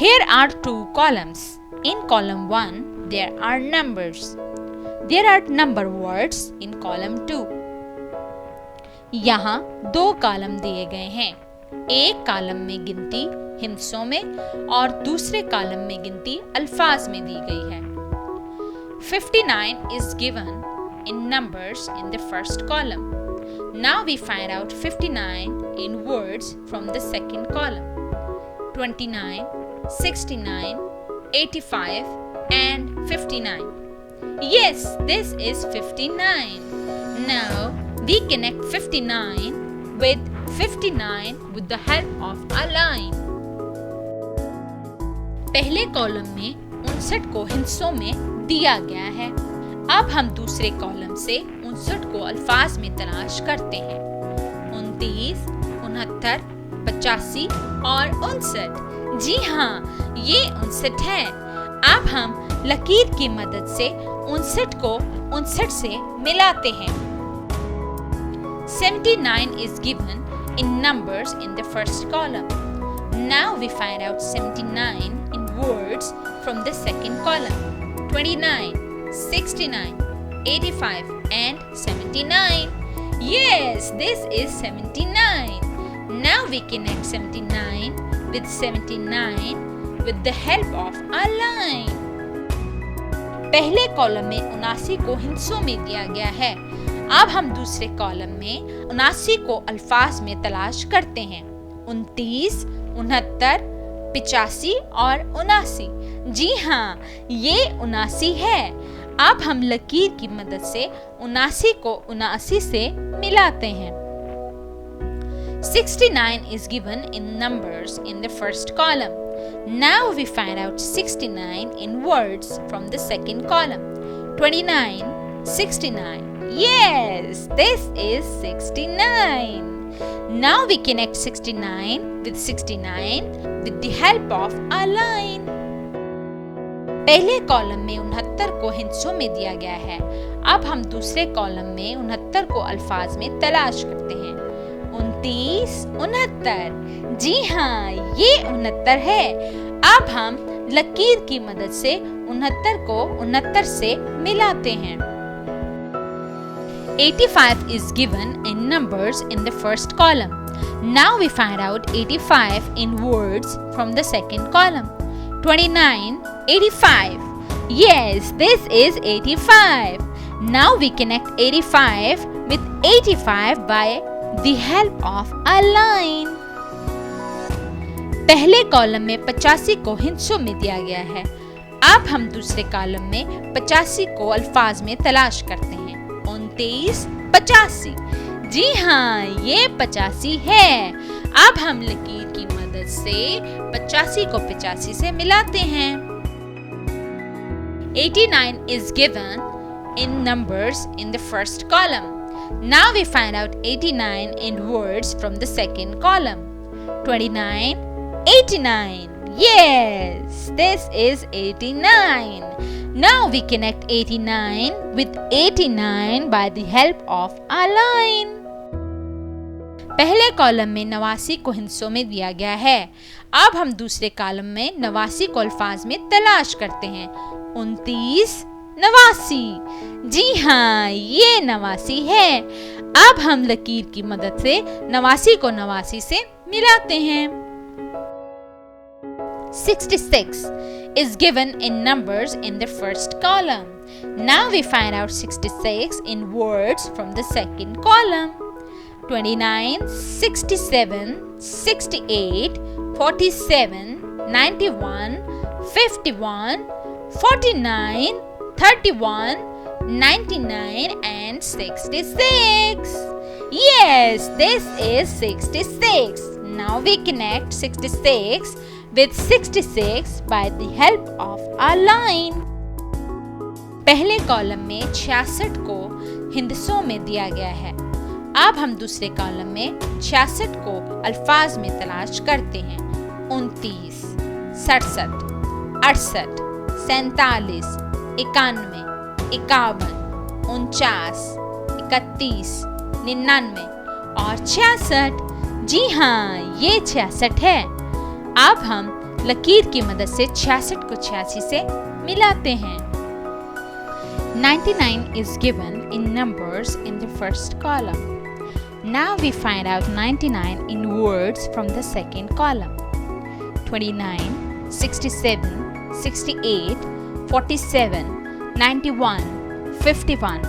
Here are two columns. In column 1, there are numbers. There are number words in column 2. यहाँ दो column दिए गए हैं. एक कॉलम में गिनती हिंसों में और दूसरे कॉलम में गिनती अल्फाज में दी गई है. 59 is given in numbers in the first column. Now we find out 59 in words from the second column. 29, 69, 85 and 59. Yes, this is 59. Now we connect 59 with 59 with the help of a line. पहले column में 59 को हिस्सों में दिया गया है. अब हम दूसरे कॉलम से 59 को अल्फाज में तलाश करते हैं. 29, 69, 85 और 59. जी हाँ, ये 59 है. अब हम लकीर की मदद से 59 को 59 से मिलाते हैं. 79 is given in numbers in the first column. Now we find out 79 in words from the second column. 29, 69, 85 and 79. Yes, this is 79. Now we connect 79 with 79 with the help of a line. पहले column में 79 को हिस्सों में दिया गया है. अब हम दूसरे कॉलम में 79 को अल्फाज में तलाश करते हैं. 29, 69, 85 और 79. जी हाँ, ये 79 है. अब हम लकीर की मदद से 79 को 79 से मिलाते हैं. 69 is given in numbers in the first column. Now we find out 69 in words from the second column. 29, 69. Yes, this is 69. Now we connect 69 with 69 with the help of a line. पहले column में 69 को हिस्सों में दिया गया है. अब हम दूसरे कॉलम में 69 को अल्फाज में तलाश करते हैं. 29, 69. जी हाँ, ये 69 है. अब हम लकीर की मदद से 69 को 69 से मिलाते हैं. 85 is given in numbers in the first column. Now we find out 85 in words from the second column. 29, 85. Yes, this is 85. Now we connect 85 with 85 by the help of a line. पहले column में 85 को हिस्सों में दिया गया है. अब हम दूसरे कॉलम में 85 को अल्फाज में तलाश करते हैं. 29, 85. जी हाँ, ये 85 है. अब हम लकीर की मदद से 85 को 85 से मिलाते हैं. 89 is given in numbers in the first column. Now we find out 89 in words from the second column. 29, 89. Yes, this is 89. Now we connect 89 with 89 by the help of a line. पहले column में 89 को हिस्सों में दिया गया है. अब हम दूसरे कॉलम में 89 को अल्फाज में तलाश करते हैं. 29, 89. जी हाँ, ये 89 है. अब हम लकीर की मदद से 89 को 89 से मिलाते हैं. 66 is given in numbers in the first column. Now we find out 66 in words from the second column. 29, 67, 68, 47, 91, 51, 49, 31, 99 and 66. Yes, this is 66. Now we connect 66 with 66 by the help of a line. पहले column में 66 को हिंदसों में दिया गया है. अब हम दूसरे कॉलम में 66 को अल्फाज में तलाश करते हैं. 29, 67, 68, 47, 91, 51, 49, 31, 99 और 66. जी हाँ, ये 66 है. अब हम लकीर की मदद से 66 को 86 से मिलाते हैं। 99 is given in numbers in the first column. Now we find out 99 in words from the second column. 29, 67, 68, 47, 91, 51,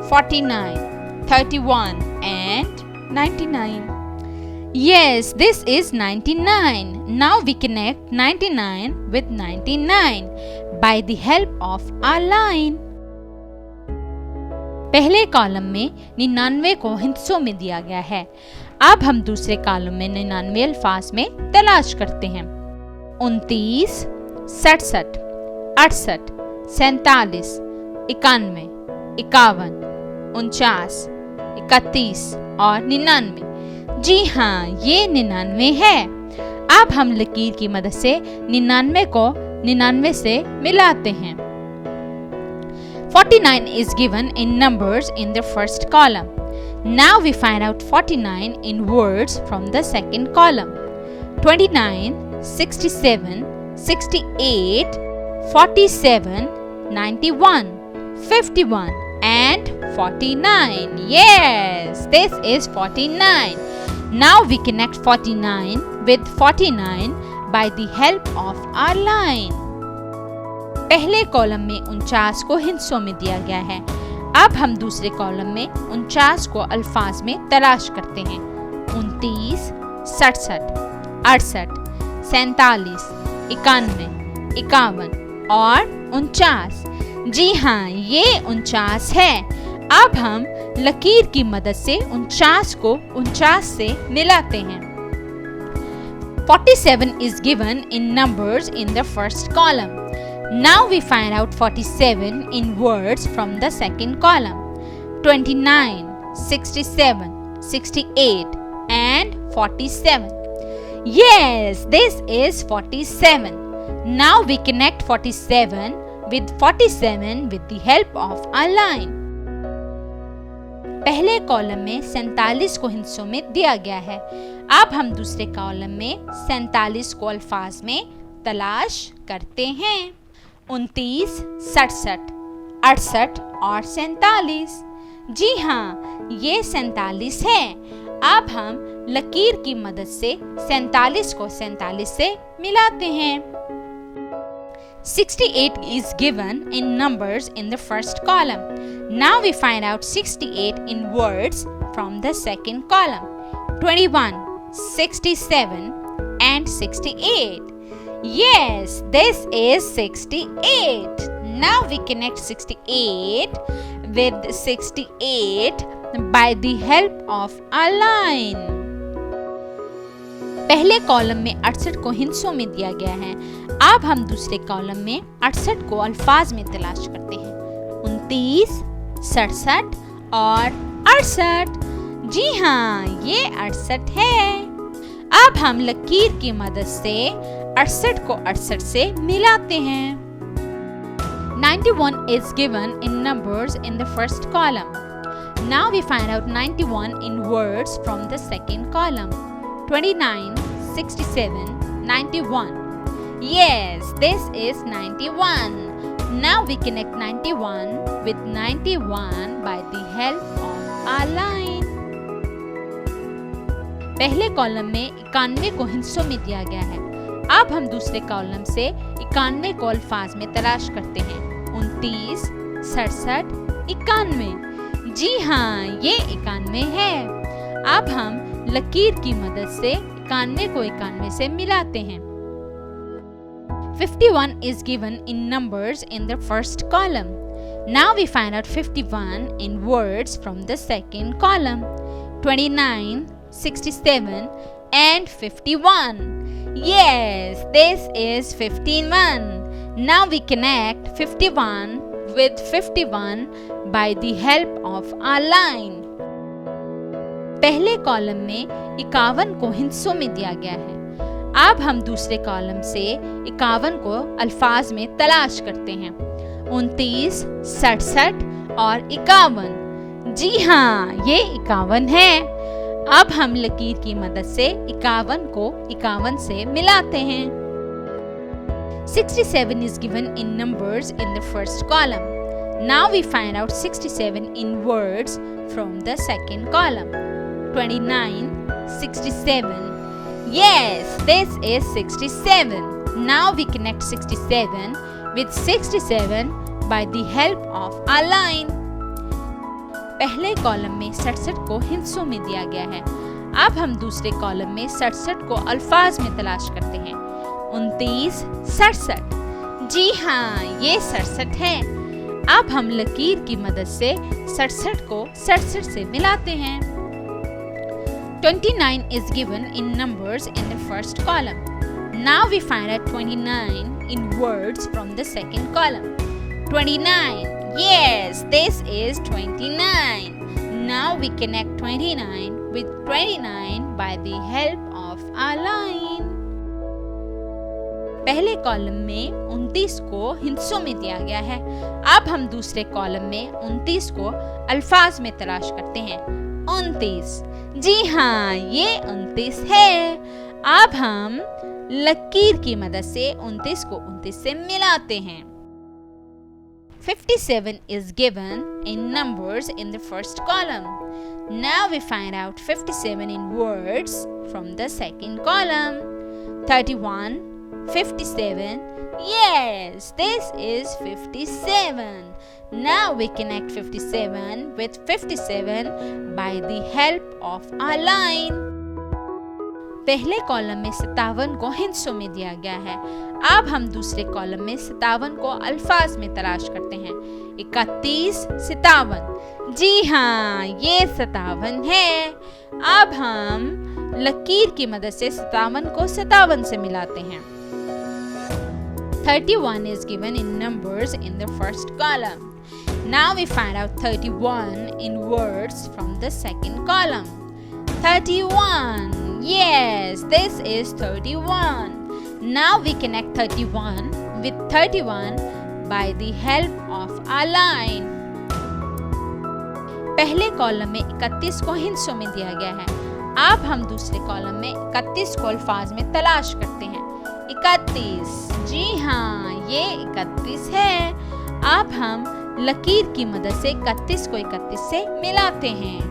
49, 31 and 99. Yes, this is 99. Now we connect 99 with 99 by the help of our line. पहले column में 99 को हिस्सों में दिया गया है। अब हम दूसरे कॉलम में 99 अल्फाज में तलाश करते हैं। 29, 67, 68, 47, 91, 51, 49, 31 और 99। जी हाँ, ये 99 है। अब हम लकीर की मदद से 99 को 99 से मिलाते हैं। 49 is given in numbers in the first column. Now we find out 49 in words from the second column. 29, 67, 68, 47, 91, 51 and 49. Yes, this is 49. Now we connect 49 with 49 by the help of our line. पहले column में 49 को हिस्सों में दिया गया है। अब हम दूसरे कॉलम में 49 को अल्फाज में तलाश करते हैं। 29, 67, 68, 47, 91, 51 और 49। जी हाँ, ये 49 है। अब हम लकीर की मदद से 49 को 49 से मिलाते हैं। 47 is given in numbers in the first column. Now we find out 47 in words from the second column. 29, 67, 68 and 47. Yes, this is 47. Now we connect 47 with 47 with the help of our line. पहले column में 47 को हिस्सों में दिया गया है। अब हम दूसरे कॉलम में 47 को अल्फाज में तलाश करते हैं। 29, 67, 68 और 47। जी हाँ, ये 47 है। अब हम लकीर की मदद से 47 को 47 से मिलाते हैं। 68 is given in numbers in the first column. Now we find out 68 in words from the second column. 21, 67 and 68. Yes, this is 68. Now we connect 68 with 68 by the help of a line. पहले column में 68 को हिस्सों में दिया गया है। अब हम दूसरे कॉलम में 68 को अल्फाज में तलाश करते हैं। 29, 67 और 68। जी हाँ, ये 68 है। अब हम लकीर की मदद से 68 को 68 से मिलाते हैं। 91 is given in numbers in the first column. Now we find out 91 in words from the second column. 29, 67, 91. Yes, this is 91. Now we connect 91 with 91 by the help of our line. पहले column में 91 को हिस्सों में दिया गया है। अब हम दूसरे कॉलम से 91 को अल्फाज में तलाश करते हैं। 29, 67, 91। जी हाँ, ये 91 है। अब हम लकीर की मदद से 91 को 91 से मिलाते हैं। 51 is given in numbers in the first column. Now we find out 51 in words from the second column. 29, 67 and 51. Yes, this is 51. Now we connect 51 with 51 by the help of our line. पहले column में 51 को हिस्सों में दिया गया है। अब हम दूसरे कॉलम से 51 को अल्फाज में तलाश करते हैं। 29, 67 और 51। जी हाँ, ये 51 है। अब हम लकीर की मदद से 51 को 51 से मिलाते हैं। 67 is given in numbers in the first column. Now we find out 67 in words from the second column. 29, 67. Yes, this is 67. Now we connect 67 with 67 by the help of our line. पहले column में 67 को हिस्सों में दिया गया है। अब हम दूसरे कॉलम में 67 को अल्फाज में तलाश करते हैं। 29, 67। जी हाँ, ये 67 है। अब हम लकीर की मदद से 67 को 67 से मिलाते हैं। 29 is given in numbers in the first column. Now we find out 29 in words from the second column. 29. Yes, this is 29. Now we connect 29 with 29 by the help of our line. पहले column में 29 को हिस्सों में दिया गया है। अब हम दूसरे कॉलम में 29 को अल्फाज में तलाश करते हैं। 29। जी हाँ, ये 29 है। अब हम लकीर की मदद से 29 को 29 से मिलाते हैं। 57 is given in numbers in the first column. Now we find out 57 in words from the second column. 31, 57. Yes, this is 57. Now we connect 57 with 57 by the help of our line. पहले column में 57 को हिस्सों में दिया गया है। अब हम दूसरे कॉलम में 57 को अल्फाज में तलाश करते हैं। 31, 57। जी हाँ, ये 57 है। अब हम लकीर की मदद से 57 को 57 से मिलाते हैं। 31 is given in numbers in the first column. Now we find out 31 in words from the second column. 31. Yes, this is 31. Now we connect 31 with 31 by the help of our line. पहले column में 31 को हिस्सों में दिया गया है। अब हम दूसरे कॉलम में 31 को अल्फाज में तलाश करते हैं। 31। जी हाँ, ये 31 है। अब हम लकीर की मदद से 31 को 31 से मिलाते हैं।